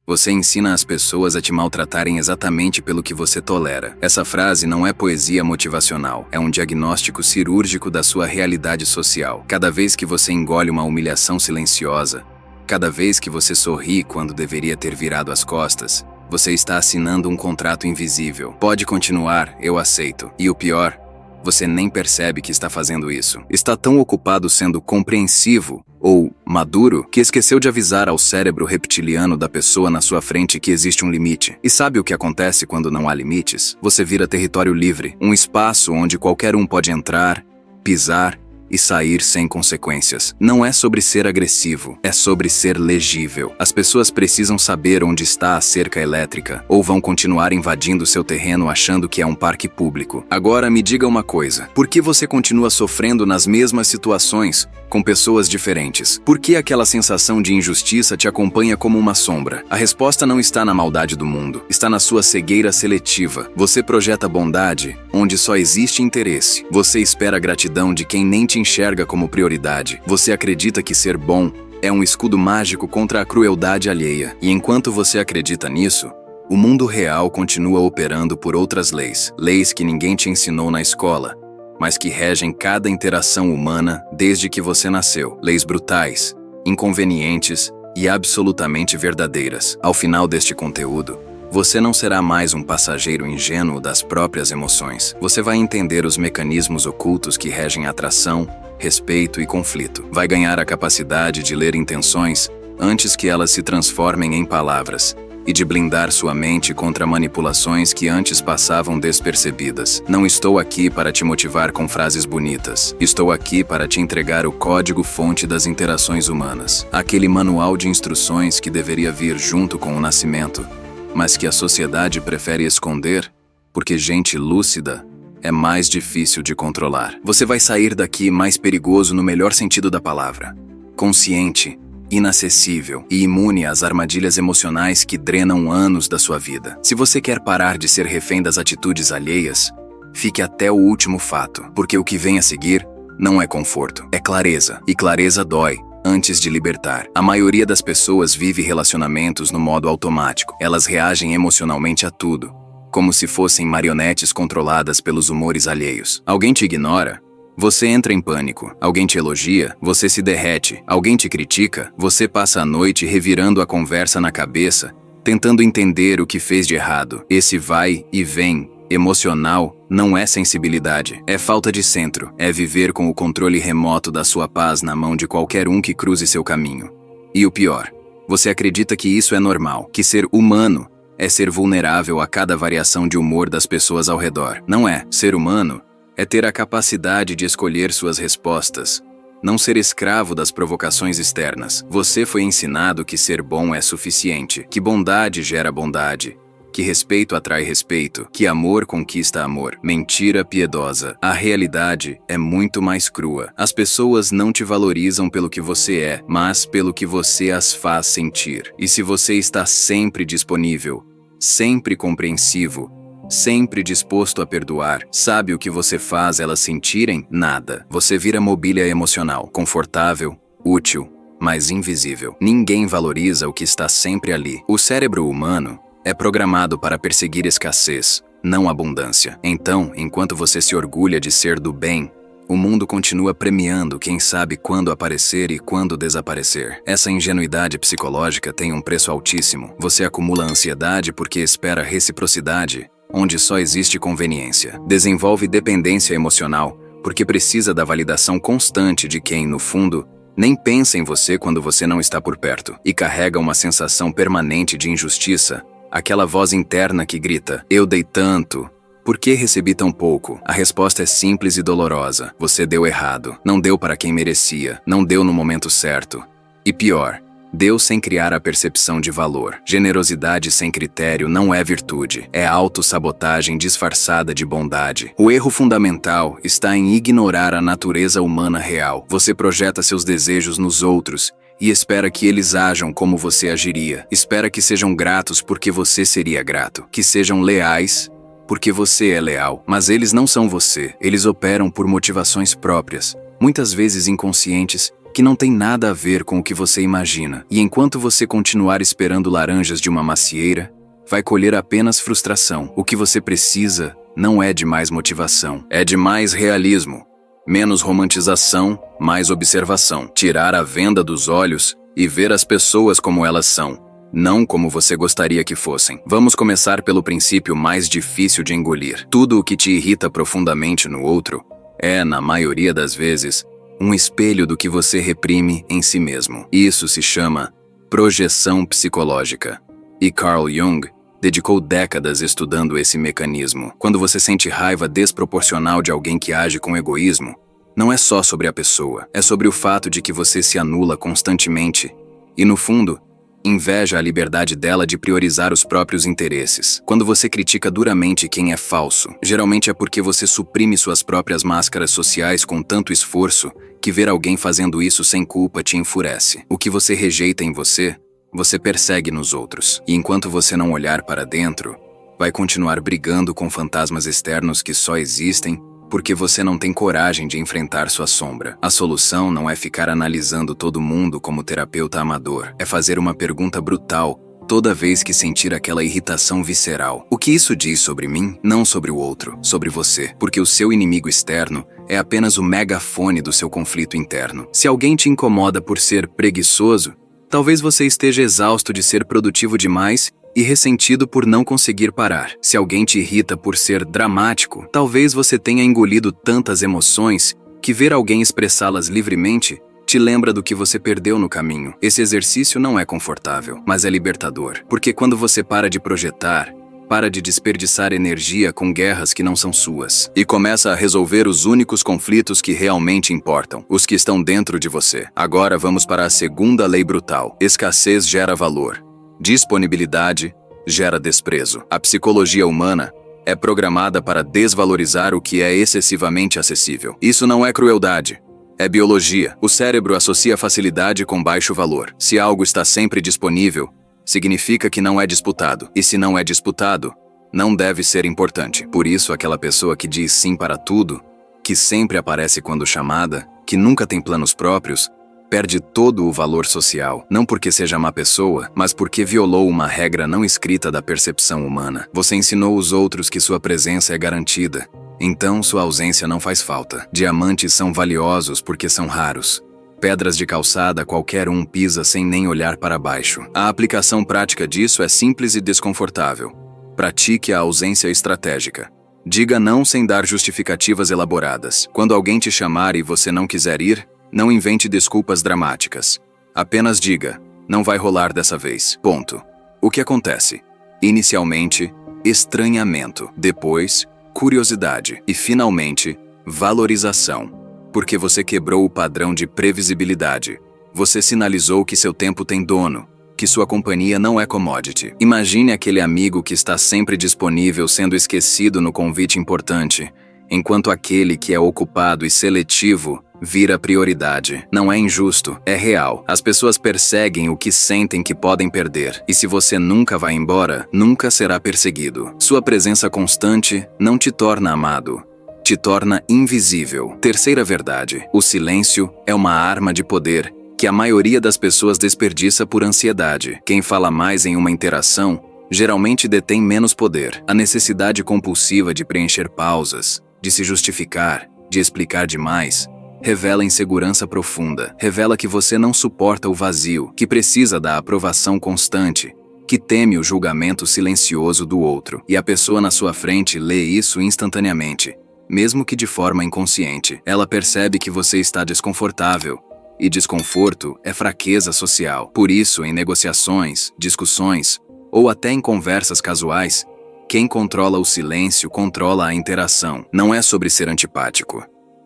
Você ensina as pessoas a te maltratarem exatamente pelo que você tolera. Essa frase não é poesia motivacional, é um diagnóstico cirúrgico da sua realidade social. Cada vez que você engole uma humilhação silenciosa, cada vez que você sorri quando deveria ter virado as costas, você está assinando um contrato invisível. Pode continuar, eu aceito. E o pior, você nem percebe que está fazendo isso. Está tão ocupado sendo compreensivo ou maduro que esqueceu de avisar ao cérebro reptiliano da pessoa na sua frente que existe um limite. E sabe o que acontece quando não há limites? Você vira território livre, um espaço onde qualquer um pode entrar, pisar e sair sem consequências. Não é sobre ser agressivo, é sobre ser legível. As pessoas precisam saber onde está a cerca elétrica, ou vão continuar invadindo seu terreno achando que é um parque público. Agora me diga uma coisa, por que você continua sofrendo nas mesmas situações, com pessoas diferentes? Por que aquela sensação de injustiça te acompanha como uma sombra? A resposta não está na maldade do mundo, está na sua cegueira seletiva. Você projeta bondade onde só existe interesse. Você espera gratidão de quem nem te enxerga como prioridade. Você acredita que ser bom é um escudo mágico contra a crueldade alheia. E enquanto você acredita nisso, o mundo real continua operando por outras leis. Leis que ninguém te ensinou na escola, mas que regem cada interação humana desde que você nasceu. Leis brutais, inconvenientes e absolutamente verdadeiras. Ao final deste conteúdo, você não será mais um passageiro ingênuo das próprias emoções. Você vai entender os mecanismos ocultos que regem atração, respeito e conflito. Vai ganhar a capacidade de ler intenções antes que elas se transformem em palavras e de blindar sua mente contra manipulações que antes passavam despercebidas. Não estou aqui para te motivar com frases bonitas. Estou aqui para te entregar o código-fonte das interações humanas. Aquele manual de instruções que deveria vir junto com o nascimento, mas que a sociedade prefere esconder, porque gente lúcida é mais difícil de controlar. Você vai sair daqui mais perigoso no melhor sentido da palavra. Consciente, inacessível e imune às armadilhas emocionais que drenam anos da sua vida. Se você quer parar de ser refém das atitudes alheias, fique até o último fato, porque o que vem a seguir não é conforto, é clareza. E clareza dói antes de libertar. A maioria das pessoas vive relacionamentos no modo automático. Elas reagem emocionalmente a tudo, como se fossem marionetes controladas pelos humores alheios. Alguém te ignora, você entra em pânico. Alguém te elogia, você se derrete. Alguém te critica, você passa a noite revirando a conversa na cabeça, tentando entender o que fez de errado. Esse vai e vem emocional não é sensibilidade, é falta de centro, é viver com o controle remoto da sua paz na mão de qualquer um que cruze seu caminho. E o pior, você acredita que isso é normal, que ser humano é ser vulnerável a cada variação de humor das pessoas ao redor. Não é. Ser humano é ter a capacidade de escolher suas respostas, não ser escravo das provocações externas. Você foi ensinado que ser bom é suficiente, que bondade gera bondade, que respeito atrai respeito, que amor conquista amor. Mentira piedosa. A realidade é muito mais crua. As pessoas não te valorizam pelo que você é, mas pelo que você as faz sentir. E se você está sempre disponível, sempre compreensivo, sempre disposto a perdoar, sabe o que você faz elas sentirem? Nada. Você vira mobília emocional, confortável, útil, mas invisível. Ninguém valoriza o que está sempre ali. O cérebro humano é programado para perseguir escassez, não abundância. Então, enquanto você se orgulha de ser do bem, o mundo continua premiando quem sabe quando aparecer e quando desaparecer. Essa ingenuidade psicológica tem um preço altíssimo. Você acumula ansiedade porque espera reciprocidade, onde só existe conveniência. Desenvolve dependência emocional, porque precisa da validação constante de quem, no fundo, nem pensa em você quando você não está por perto. E carrega uma sensação permanente de injustiça, aquela voz interna que grita: eu dei tanto, por que recebi tão pouco? A resposta é simples e dolorosa. Você deu errado. Não deu para quem merecia. Não deu no momento certo. E pior, deu sem criar a percepção de valor. Generosidade sem critério não é virtude. É autossabotagem disfarçada de bondade. O erro fundamental está em ignorar a natureza humana real. Você projeta seus desejos nos outros e espera que eles ajam como você agiria. Espera que sejam gratos porque você seria grato. Que sejam leais porque você é leal. Mas eles não são você. Eles operam por motivações próprias, muitas vezes inconscientes, que não tem nada a ver com o que você imagina. E enquanto você continuar esperando laranjas de uma macieira, vai colher apenas frustração. O que você precisa não é de mais motivação, é de mais realismo. Menos romantização, mais observação. Tirar a venda dos olhos e ver as pessoas como elas são, não como você gostaria que fossem. Vamos começar pelo princípio mais difícil de engolir. Tudo o que te irrita profundamente no outro é, na maioria das vezes, um espelho do que você reprime em si mesmo. Isso se chama projeção psicológica. E Carl Jung dedicou décadas estudando esse mecanismo. Quando você sente raiva desproporcional de alguém que age com egoísmo, não é só sobre a pessoa, é sobre o fato de que você se anula constantemente e, no fundo, inveja a liberdade dela de priorizar os próprios interesses. Quando você critica duramente quem é falso, geralmente é porque você suprime suas próprias máscaras sociais com tanto esforço que ver alguém fazendo isso sem culpa te enfurece. O que você rejeita em você, você persegue nos outros. E enquanto você não olhar para dentro, vai continuar brigando com fantasmas externos que só existem porque você não tem coragem de enfrentar sua sombra. A solução não é ficar analisando todo mundo como terapeuta amador. É fazer uma pergunta brutal toda vez que sentir aquela irritação visceral. O que isso diz sobre mim? Não sobre o outro, sobre você. Porque o seu inimigo externo é apenas o megafone do seu conflito interno. Se alguém te incomoda por ser preguiçoso, talvez você esteja exausto de ser produtivo demais e ressentido por não conseguir parar. Se alguém te irrita por ser dramático, talvez você tenha engolido tantas emoções que ver alguém expressá-las livremente te lembra do que você perdeu no caminho. Esse exercício não é confortável, mas é libertador. Porque quando você para de projetar, para de desperdiçar energia com guerras que não são suas e começa a resolver os únicos conflitos que realmente importam, os que estão dentro de você. Agora vamos para a segunda lei brutal. Escassez gera valor. Disponibilidade gera desprezo. A psicologia humana é programada para desvalorizar o que é excessivamente acessível. Isso não é crueldade, é biologia. O cérebro associa facilidade com baixo valor. Se algo está sempre disponível, significa que não é disputado. E se não é disputado, não deve ser importante. Por isso, aquela pessoa que diz sim para tudo, que sempre aparece quando chamada, que nunca tem planos próprios, perde todo o valor social, não porque seja má pessoa, mas porque violou uma regra não escrita da percepção humana. Você ensinou os outros que sua presença é garantida, então sua ausência não faz falta. Diamantes são valiosos porque são raros. Pedras de calçada qualquer um pisa sem nem olhar para baixo. A aplicação prática disso é simples e desconfortável. Pratique a ausência estratégica. Diga não sem dar justificativas elaboradas. Quando alguém te chamar e você não quiser ir, não invente desculpas dramáticas. Apenas diga, não vai rolar dessa vez. Ponto. O que acontece? Inicialmente, estranhamento. Depois, curiosidade. E finalmente, valorização. Porque você quebrou o padrão de previsibilidade. Você sinalizou que seu tempo tem dono, que sua companhia não é commodity. Imagine aquele amigo que está sempre disponível sendo esquecido no convite importante, enquanto aquele que é ocupado e seletivo vira prioridade. Não é injusto, é real. As pessoas perseguem o que sentem que podem perder. E se você nunca vai embora, nunca será perseguido. Sua presença constante não te torna amado, te torna invisível. Terceira verdade: o silêncio é uma arma de poder que a maioria das pessoas desperdiça por ansiedade. Quem fala mais em uma interação geralmente detém menos poder. A necessidade compulsiva de preencher pausas, de se justificar, de explicar demais, revela insegurança profunda. Revela que você não suporta o vazio, que precisa da aprovação constante, que teme o julgamento silencioso do outro. E a pessoa na sua frente lê isso instantaneamente, mesmo que de forma inconsciente. Ela percebe que você está desconfortável, e desconforto é fraqueza social. Por isso, em negociações, discussões, ou até em conversas casuais, quem controla o silêncio controla a interação. Não é sobre ser antipático.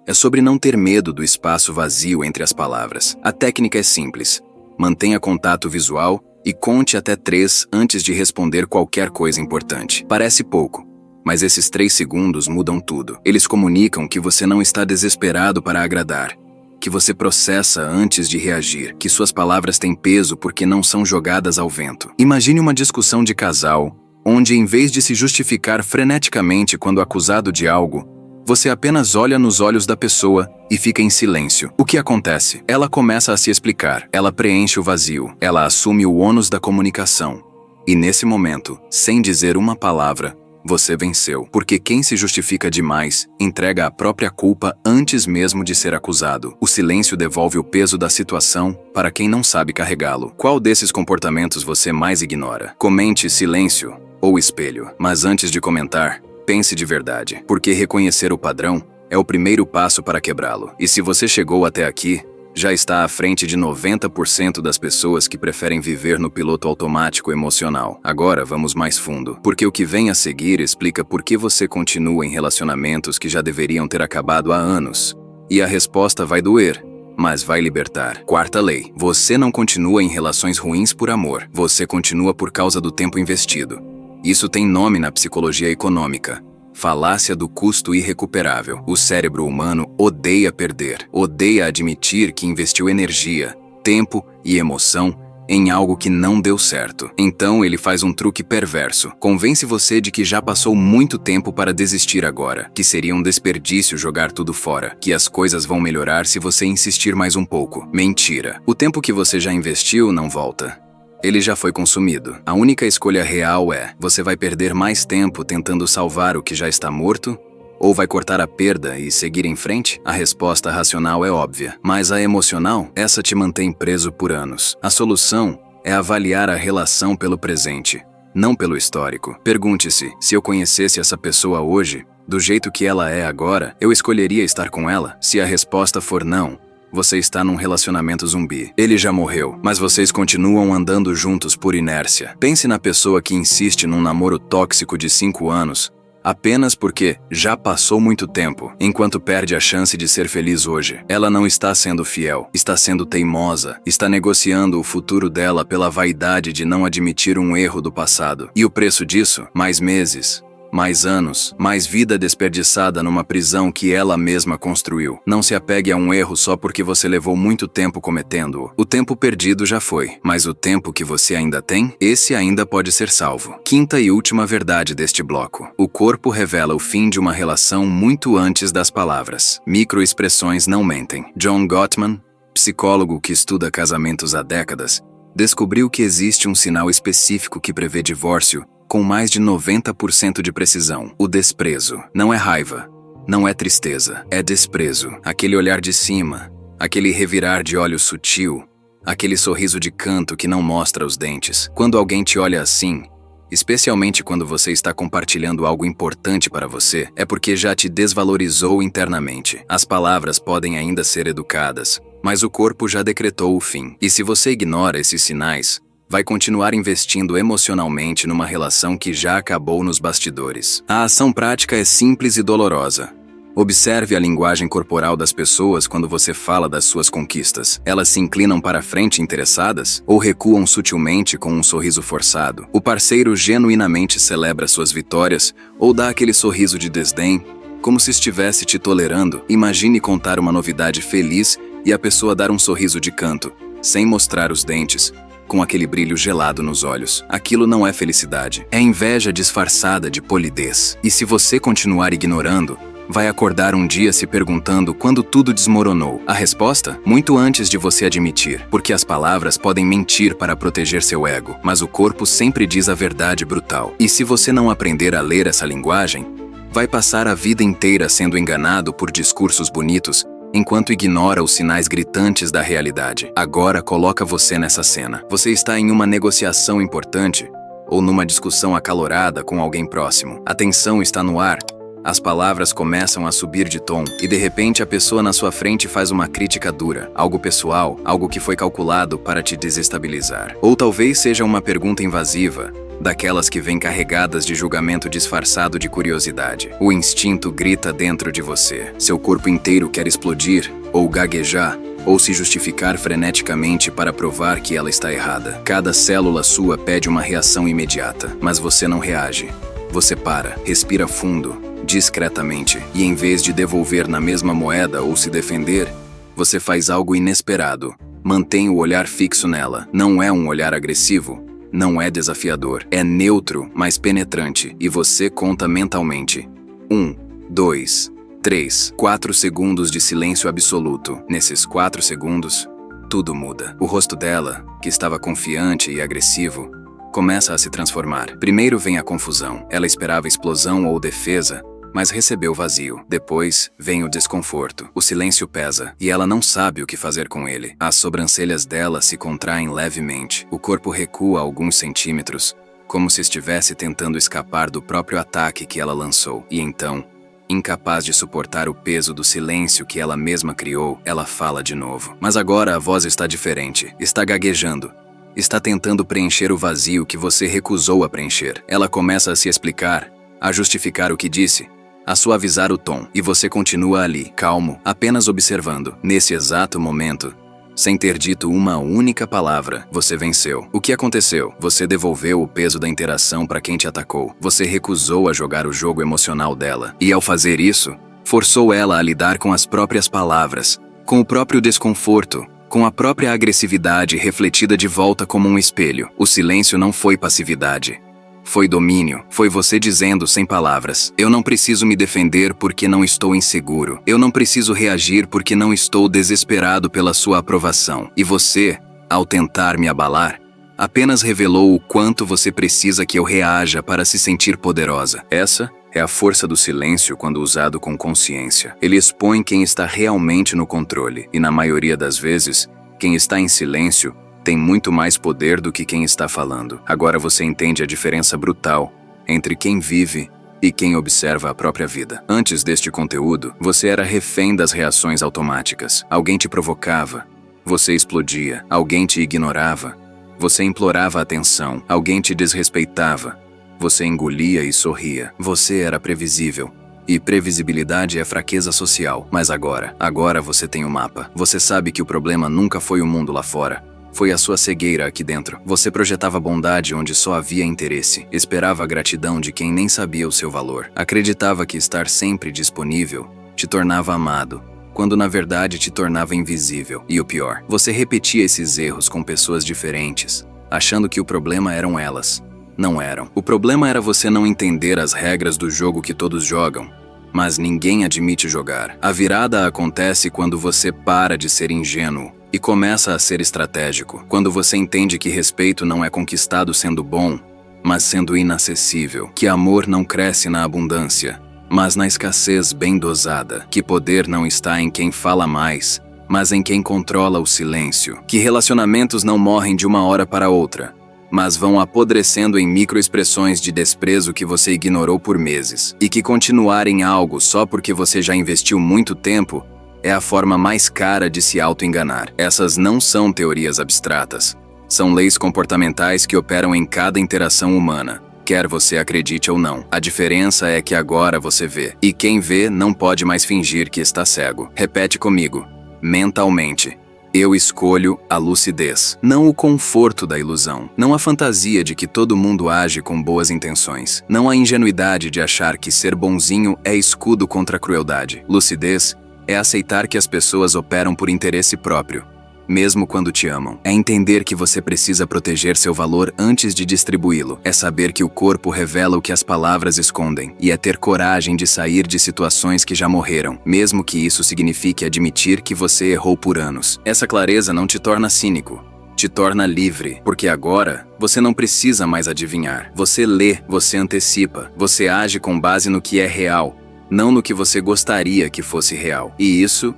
É sobre não ter medo do espaço vazio entre as palavras. A técnica é simples. Mantenha contato visual e conte até 3 antes de responder qualquer coisa importante. Parece pouco, mas esses 3 segundos mudam tudo. Eles comunicam que você não está desesperado para agradar, que você processa antes de reagir, que suas palavras têm peso porque não são jogadas ao vento. Imagine uma discussão de casal, onde em vez de se justificar freneticamente quando acusado de algo, Você apenas olha nos olhos da pessoa e fica em silêncio. O que acontece? Ela começa a se explicar. Ela preenche o vazio. Ela assume o ônus da comunicação. E nesse momento, sem dizer uma palavra, você venceu. Porque quem se justifica demais, entrega a própria culpa antes mesmo de ser acusado. O silêncio devolve o peso da situação para quem não sabe carregá-lo. Qual desses comportamentos você mais ignora? Comente silêncio ou espelho. Mas antes de comentar, pense de verdade. Porque reconhecer o padrão é o primeiro passo para quebrá-lo. E se você chegou até aqui, já está à frente de 90% das pessoas que preferem viver no piloto automático emocional. Agora vamos mais fundo, porque o que vem a seguir explica por que você continua em relacionamentos que já deveriam ter acabado há anos. E a resposta vai doer, mas vai libertar. Quarta lei: você não continua em relações ruins por amor, você continua por causa do tempo investido. Isso tem nome na psicologia econômica: falácia do custo irrecuperável. O cérebro humano odeia perder, odeia admitir que investiu energia, tempo e emoção em algo que não deu certo. Então ele faz um truque perverso. Convence você de que já passou muito tempo para desistir agora, que seria um desperdício jogar tudo fora, que as coisas vão melhorar se você insistir mais um pouco. Mentira. O tempo que você já investiu não volta. Ele já foi consumido. A única escolha real é: você vai perder mais tempo tentando salvar o que já está morto? Ou vai cortar a perda e seguir em frente? A resposta racional é óbvia. Mas a emocional, essa te mantém preso por anos. A solução é avaliar a relação pelo presente, não pelo histórico. Pergunte-se: se eu conhecesse essa pessoa hoje, do jeito que ela é agora, eu escolheria estar com ela? Se a resposta for não, você está num relacionamento zumbi. Ele já morreu, mas vocês continuam andando juntos por inércia. Pense na pessoa que insiste num namoro tóxico de 5 anos, apenas porque já passou muito tempo, enquanto perde a chance de ser feliz hoje. Ela não está sendo fiel, está sendo teimosa, está negociando o futuro dela pela vaidade de não admitir um erro do passado. E o preço disso? Mais meses, mais anos, mais vida desperdiçada numa prisão que ela mesma construiu. Não se apegue a um erro só porque você levou muito tempo cometendo-o. O tempo perdido já foi, mas o tempo que você ainda tem, esse ainda pode ser salvo. Quinta e última verdade deste bloco: o corpo revela o fim de uma relação muito antes das palavras. Microexpressões não mentem. John Gottman, psicólogo que estuda casamentos há décadas, descobriu que existe um sinal específico que prevê divórcio com mais de 90% de precisão. O desprezo. Não é raiva, não é tristeza, é desprezo. Aquele olhar de cima, aquele revirar de olhos sutil, aquele sorriso de canto que não mostra os dentes. Quando alguém te olha assim, especialmente quando você está compartilhando algo importante para você, é porque já te desvalorizou internamente. As palavras podem ainda ser educadas, mas o corpo já decretou o fim. E se você ignora esses sinais, vai continuar investindo emocionalmente numa relação que já acabou nos bastidores. A ação prática é simples e dolorosa. Observe a linguagem corporal das pessoas quando você fala das suas conquistas. Elas se inclinam para frente interessadas ou recuam sutilmente com um sorriso forçado? O parceiro genuinamente celebra suas vitórias ou dá aquele sorriso de desdém, como se estivesse te tolerando? Imagine contar uma novidade feliz e a pessoa dar um sorriso de canto, sem mostrar os dentes, com aquele brilho gelado nos olhos. Aquilo não é felicidade, é inveja disfarçada de polidez. E se você continuar ignorando, vai acordar um dia se perguntando quando tudo desmoronou. A resposta? Muito antes de você admitir, porque as palavras podem mentir para proteger seu ego, mas o corpo sempre diz a verdade brutal. E se você não aprender a ler essa linguagem, vai passar a vida inteira sendo enganado por discursos bonitos, enquanto ignora os sinais gritantes da realidade. Agora coloca você nessa cena. Você está em uma negociação importante ou numa discussão acalorada com alguém próximo. A tensão está no ar. As palavras começam a subir de tom e de repente a pessoa na sua frente faz uma crítica dura, algo pessoal, algo que foi calculado para te desestabilizar. Ou talvez seja uma pergunta invasiva, daquelas que vêm carregadas de julgamento disfarçado de curiosidade. O instinto grita dentro de você. Seu corpo inteiro quer explodir, ou gaguejar, ou se justificar freneticamente para provar que ela está errada. Cada célula sua pede uma reação imediata, mas você não reage. Você para, respira fundo, discretamente, e em vez de devolver na mesma moeda ou se defender, você faz algo inesperado. Mantém o olhar fixo nela. Não é um olhar agressivo, não é desafiador, é neutro, mas penetrante, e você conta mentalmente. 1, 2, 3, 4 segundos de silêncio absoluto. Nesses 4 segundos, tudo muda. O rosto dela, que estava confiante e agressivo, começa a se transformar. Primeiro vem a confusão. Ela esperava explosão ou defesa, mas recebeu vazio. Depois vem o desconforto. O silêncio pesa e ela não sabe o que fazer com ele. As sobrancelhas dela se contraem levemente. O corpo recua alguns centímetros, como se estivesse tentando escapar do próprio ataque que ela lançou. E então, incapaz de suportar o peso do silêncio que ela mesma criou, ela fala de novo. Mas agora a voz está diferente. Está gaguejando. Está tentando preencher o vazio que você recusou a preencher. Ela começa a se explicar, a justificar o que disse, a suavizar o tom, e você continua ali, calmo, apenas observando. Nesse exato momento, sem ter dito uma única palavra, você venceu. O que aconteceu? Você devolveu o peso da interação para quem te atacou. Você recusou a jogar o jogo emocional dela. E ao fazer isso, forçou ela a lidar com as próprias palavras, com o próprio desconforto, com a própria agressividade refletida de volta como um espelho. O silêncio não foi passividade. Foi domínio, foi você dizendo sem palavras: eu não preciso me defender porque não estou inseguro. Eu não preciso reagir porque não estou desesperado pela sua aprovação. E você, ao tentar me abalar, apenas revelou o quanto você precisa que eu reaja para se sentir poderosa. Essa é a força do silêncio quando usado com consciência. Ele expõe quem está realmente no controle. E na maioria das vezes, quem está em silêncio tem muito mais poder do que quem está falando. Agora você entende a diferença brutal entre quem vive e quem observa a própria vida. Antes deste conteúdo, você era refém das reações automáticas. Alguém te provocava, você explodia. Alguém te ignorava, você implorava atenção. Alguém te desrespeitava, você engolia e sorria. Você era previsível. E previsibilidade é fraqueza social. Mas agora você tem o mapa. Você sabe que o problema nunca foi o mundo lá fora. Foi a sua cegueira aqui dentro. Você projetava bondade onde só havia interesse. Esperava a gratidão de quem nem sabia o seu valor. Acreditava que estar sempre disponível te tornava amado, quando na verdade te tornava invisível. E o pior, você repetia esses erros com pessoas diferentes, achando que o problema eram elas. Não eram. O problema era você não entender as regras do jogo que todos jogam, mas ninguém admite jogar. A virada acontece quando você para de ser ingênuo e começa a ser estratégico. Quando você entende que respeito não é conquistado sendo bom, mas sendo inacessível. Que amor não cresce na abundância, mas na escassez bem dosada. Que poder não está em quem fala mais, mas em quem controla o silêncio. Que relacionamentos não morrem de uma hora para outra, mas vão apodrecendo em microexpressões de desprezo que você ignorou por meses. E que continuar em algo só porque você já investiu muito tempo é a forma mais cara de se auto-enganar. Essas não são teorias abstratas. São leis comportamentais que operam em cada interação humana, quer você acredite ou não. A diferença é que agora você vê. E quem vê não pode mais fingir que está cego. Repete comigo, mentalmente. Eu escolho a lucidez, não o conforto da ilusão, não a fantasia de que todo mundo age com boas intenções, não a ingenuidade de achar que ser bonzinho é escudo contra a crueldade. Lucidez é aceitar que as pessoas operam por interesse próprio, mesmo quando te amam. É entender que você precisa proteger seu valor antes de distribuí-lo. É saber que o corpo revela o que as palavras escondem. E é ter coragem de sair de situações que já morreram, mesmo que isso signifique admitir que você errou por anos. Essa clareza não te torna cínico, te torna livre, porque agora você não precisa mais adivinhar. Você lê, você antecipa, você age com base no que é real, não no que você gostaria que fosse real. E isso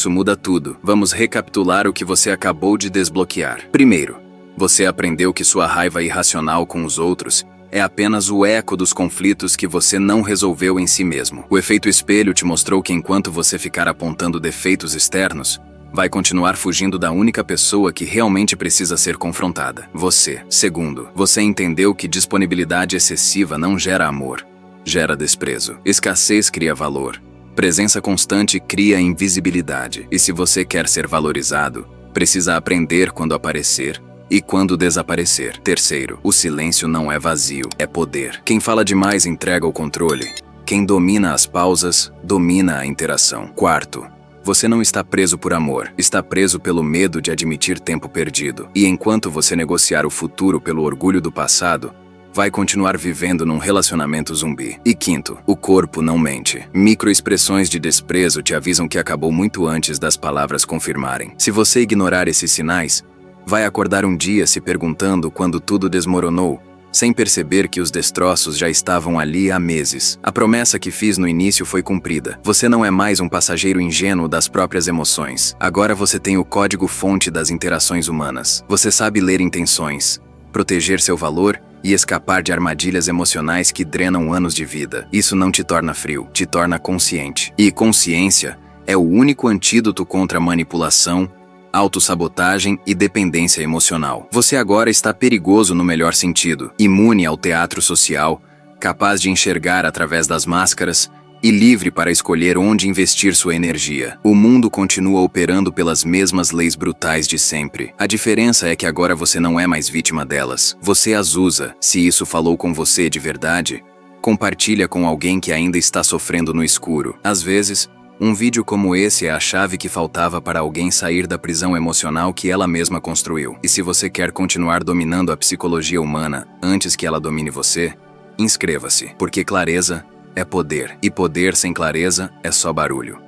muda tudo. Vamos recapitular o que você acabou de desbloquear. Primeiro, você aprendeu que sua raiva irracional com os outros é apenas o eco dos conflitos que você não resolveu em si mesmo. O efeito espelho te mostrou que enquanto você ficar apontando defeitos externos, vai continuar fugindo da única pessoa que realmente precisa ser confrontada: você. Segundo, você entendeu que disponibilidade excessiva não gera amor, gera desprezo. Escassez cria valor. Presença constante cria invisibilidade. E se você quer ser valorizado, precisa aprender quando aparecer e quando desaparecer. Terceiro, o silêncio não é vazio, é poder. Quem fala demais entrega o controle. Quem domina as pausas, domina a interação. Quarto, você não está preso por amor, está preso pelo medo de admitir tempo perdido. E enquanto você negociar o futuro pelo orgulho do passado, vai continuar vivendo num relacionamento zumbi. E quinto, o corpo não mente. Microexpressões de desprezo te avisam que acabou muito antes das palavras confirmarem. Se você ignorar esses sinais, vai acordar um dia se perguntando quando tudo desmoronou, sem perceber que os destroços já estavam ali há meses. A promessa que fiz no início foi cumprida. Você não é mais um passageiro ingênuo das próprias emoções. Agora você tem o código-fonte das interações humanas. Você sabe ler intenções, proteger seu valor e escapar de armadilhas emocionais que drenam anos de vida. Isso não te torna frio, te torna consciente. E consciência é o único antídoto contra manipulação, autossabotagem e dependência emocional. Você agora está perigoso no melhor sentido, imune ao teatro social, capaz de enxergar através das máscaras e livre para escolher onde investir sua energia. O mundo continua operando pelas mesmas leis brutais de sempre. A diferença é que agora você não é mais vítima delas. Você as usa. Se isso falou com você de verdade, compartilha com alguém que ainda está sofrendo no escuro. Às vezes, um vídeo como esse é a chave que faltava para alguém sair da prisão emocional que ela mesma construiu. E se você quer continuar dominando a psicologia humana antes que ela domine você, inscreva-se, porque clareza é poder, e poder sem clareza é só barulho.